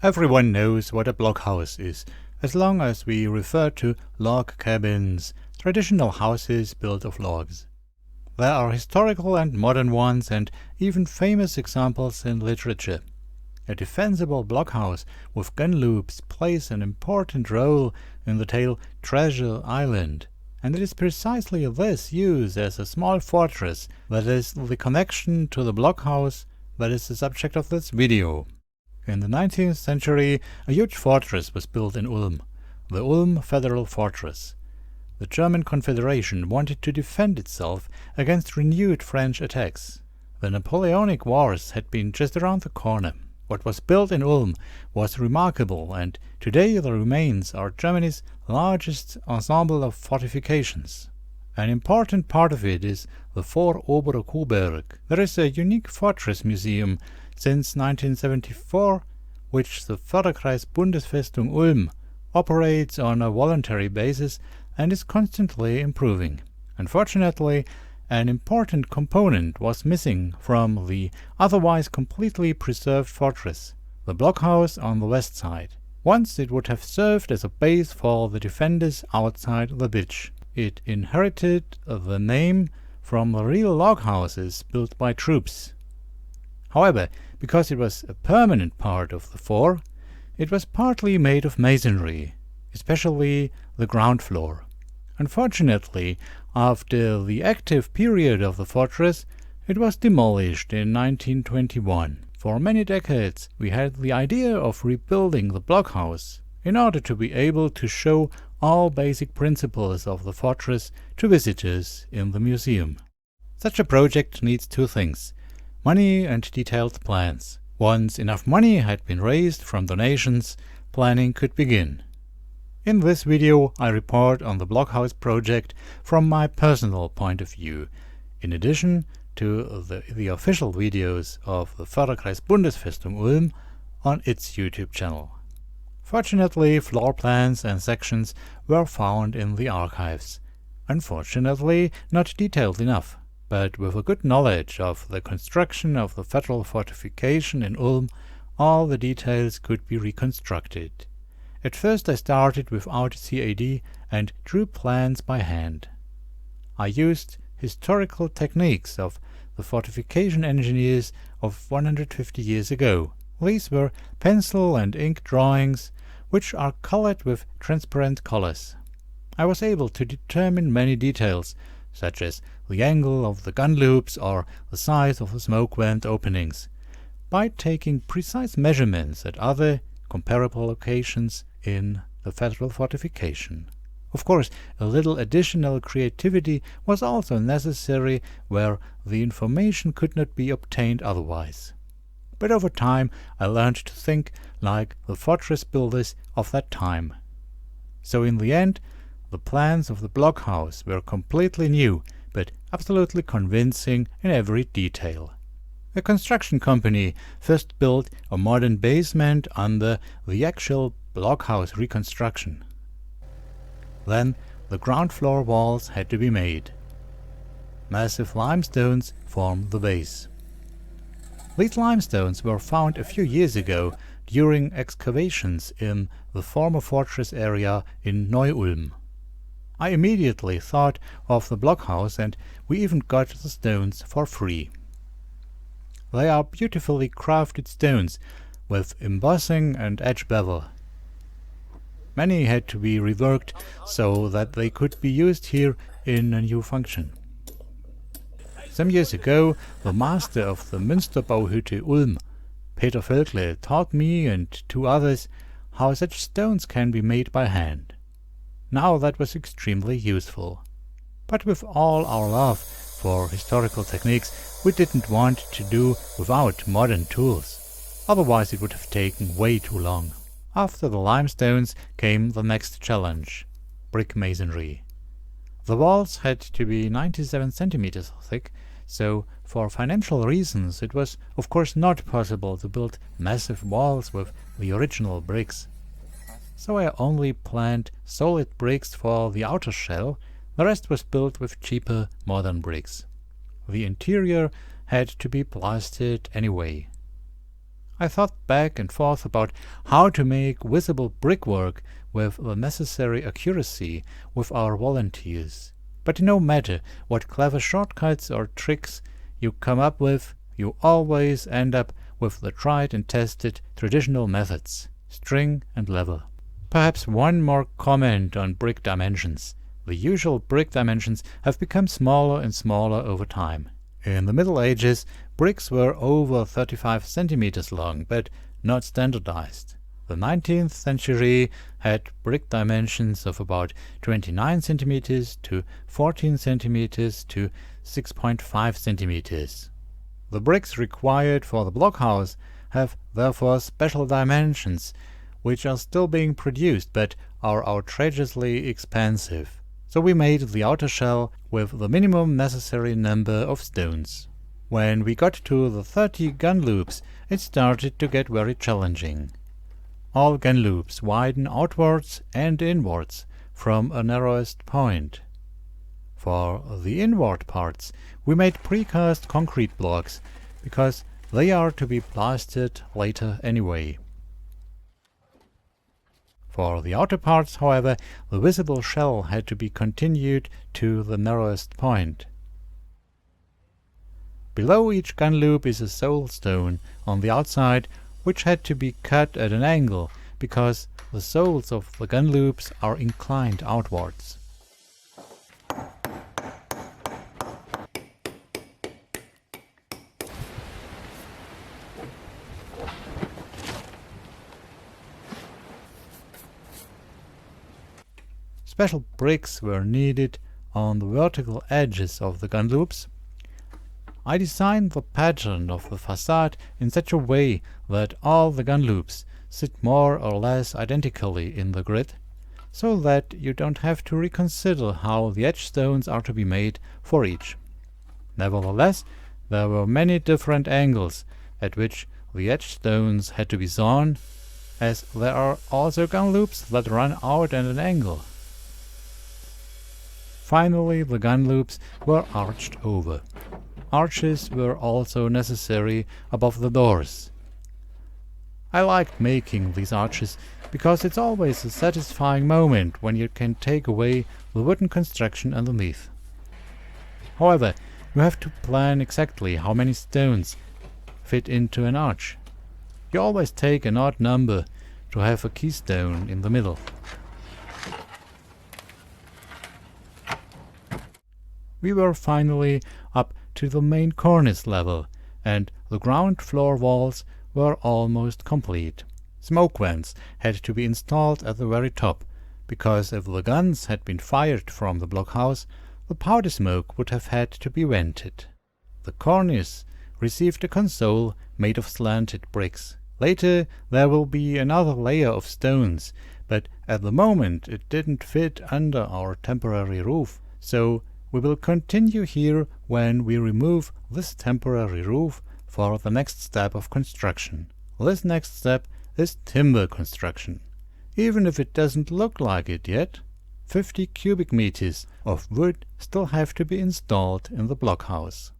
Everyone knows what a blockhouse is, as long as we refer to log cabins, traditional houses built of logs. There are historical and modern ones, and even famous examples in literature. A defensible blockhouse with gun loops plays an important role in the tale Treasure Island, and it is precisely this use as a small fortress that is the connection to the blockhouse that is the subject of this video. In the 19th century, a huge fortress was built in Ulm, the Ulm Federal Fortress. The German Confederation wanted to defend itself against renewed French attacks. The Napoleonic Wars had been just around the corner. What was built in Ulm was remarkable, and today the remains are Germany's largest ensemble of fortifications. An important part of it is the Obere Coburg. There is a unique fortress museum since 1974, which the Förderkreis Bundesfestung Ulm operates on a voluntary basis and is constantly improving. Unfortunately, an important component was missing from the otherwise completely preserved fortress, the blockhouse on the west side. Once it would have served as a base for the defenders outside the ditch. It inherited the name from the real log houses built by troops. However, because it was a permanent part of the fort, it was partly made of masonry, especially the ground floor. Unfortunately, after the active period of the fortress, it was demolished in 1921. For many decades we had the idea of rebuilding the blockhouse in order to be able to show all basic principles of the fortress to visitors in the museum. Such a project needs two things: money and detailed plans. Once enough money had been raised from donations, planning could begin. In this video I report on the blockhouse project from my personal point of view, in addition to the official videos of the Förderkreis Bundesfestung Ulm on its YouTube channel. Fortunately, floor plans and sections were found in the archives. Unfortunately, not detailed enough, but with a good knowledge of the construction of the federal fortification in Ulm, all the details could be reconstructed. At first I started without CAD and drew plans by hand. I used historical techniques of the fortification engineers of 150 years ago. These were pencil and ink drawings, which are colored with transparent colors. I was able to determine many details, such as the angle of the gun loops or the size of the smoke vent openings, by taking precise measurements at other comparable locations in the federal fortification. Of course, a little additional creativity was also necessary where the information could not be obtained otherwise. But over time I learned to think like the fortress builders of that time. So in the end, the plans of the blockhouse were completely new, but absolutely convincing in every detail. A construction company first built a modern basement under the actual blockhouse reconstruction. Then the ground floor walls had to be made. Massive limestones form the base. These limestones were found a few years ago during excavations in the former fortress area in Neu-Ulm. I immediately thought of the blockhouse, and we even got the stones for free. They are beautifully crafted stones with embossing and edge bevel. Many had to be reworked so that they could be used here in a new function. Some years ago, the master of the Münsterbauhütte Ulm, Peter Völkle, taught me and two others how such stones can be made by hand. Now that was extremely useful. But with all our love for historical techniques, we didn't want to do without modern tools. Otherwise it would have taken way too long. After the limestones came the next challenge: brick masonry. The walls had to be 97 centimeters thick, so for financial reasons it was of course not possible to build massive walls with the original bricks. So I only planned solid bricks for the outer shell. The rest was built with cheaper modern bricks. The interior had to be plastered anyway. I thought back and forth about how to make visible brickwork with the necessary accuracy with our volunteers. But no matter what clever shortcuts or tricks you come up with, you always end up with the tried and tested traditional methods, string and level. Perhaps one more comment on brick dimensions. The usual brick dimensions have become smaller and smaller over time. In the Middle Ages, bricks were over 35 centimeters long, but not standardized. The 19th century had brick dimensions of about 29 centimeters to 14 centimeters to 6.5 centimeters. The bricks required for the blockhouse have therefore special dimensions, which are still being produced but are outrageously expensive. So we made the outer shell with the minimum necessary number of stones. When we got to the 30 gun loops, it started to get very challenging. All gun loops widen outwards and inwards from a narrowest point. For the inward parts, we made precast concrete blocks, because they are to be plastered later anyway. For the outer parts, however, the visible shell had to be continued to the narrowest point. Below each gun loop is a sole stone on the outside, which had to be cut at an angle, because the soles of the gun loops are inclined outwards. Special bricks were needed on the vertical edges of the gun loops. I designed the pattern of the facade in such a way that all the gun loops sit more or less identically in the grid, so that you don't have to reconsider how the edge stones are to be made for each. Nevertheless, there were many different angles at which the edge stones had to be sawn, as there are also gun loops that run out at an angle. Finally, the gun loops were arched over. Arches were also necessary above the doors. I liked making these arches because it's always a satisfying moment when you can take away the wooden construction underneath. However, you have to plan exactly how many stones fit into an arch. You always take an odd number to have a keystone in the middle. We were finally up to the main cornice level, and the ground floor walls were almost complete. Smoke vents had to be installed at the very top, because if the guns had been fired from the blockhouse, the powder smoke would have had to be vented. The cornice received a console made of slanted bricks. Later there will be another layer of stones, but at the moment it didn't fit under our temporary roof, so we will continue here when we remove this temporary roof for the next step of construction. This next step is timber construction. Even if it doesn't look like it yet, 50 cubic meters of wood still have to be installed in the blockhouse.